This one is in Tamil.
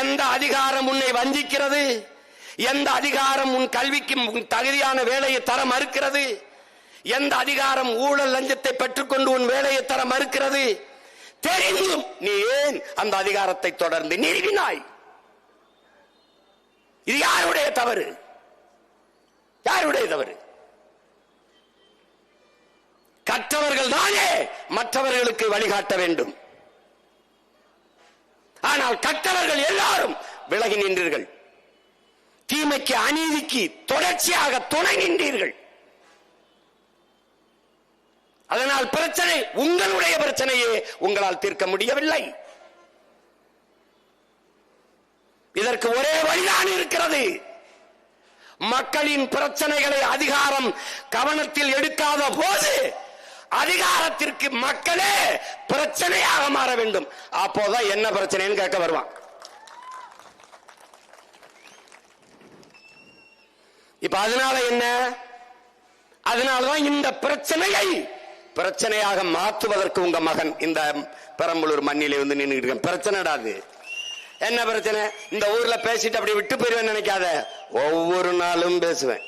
எந்த அதிகாரம் உன்னை வஞ்சிக்கிறது? எந்த அதிகாரம் உன் கல்விக்கு தகுதியான வேலையை தர மறுக்கிறது? எந்த அதிகாரம் ஊழல் லஞ்சத்தை பெற்றுக்கொண்டு உன் வேலையை தர மறுக்கிறது? தெரிந்தும் நீ ஏன் அந்த அதிகாரத்தை தொடர்ந்து நிறுவினாய்? இது யாருடைய தவறு? யாருடைய தவறு? கற்றவர்கள் தானே மற்றவர்களுக்கு வழிகாட்ட வேண்டும். ஆனால் கற்றவர்கள் எல்லாரும் விலகி நின்றீர்கள். தீமைக்கு அநீதிக்கு தொடர்ச்சியாக துணை நின்றீர்கள். அதனால் பிரச்சனை உங்களுடைய பிரச்சனையே உங்களால் தீர்க்க முடியவில்லை. இதற்கு ஒரே வழிதான் இருக்கிறது. மக்களின் பிரச்சனைகளை அதிகாரம் கவனத்தில் எடுக்காத போது அதிகாரத்திற்கு மக்களே பிரச்சனையாக மாற வேண்டும். அப்போதான் என்ன பிரச்சனைன்னு கேட்க வருவான். இப்ப அதனால என்ன? அதனாலதான் இந்த பிரச்சனையாக மாற்றுவதற்கு உங்க மகன் இந்த பெரம்பலூர் மண்ணிலே வந்து நின்று பிரச்சனைடாது. என்ன பிரச்சனை? இந்த ஊர்ல பேசிட்டு அப்படி விட்டு போயிருவேன் நினைக்காத. ஒவ்வொரு நாளும் பேசுவேன்.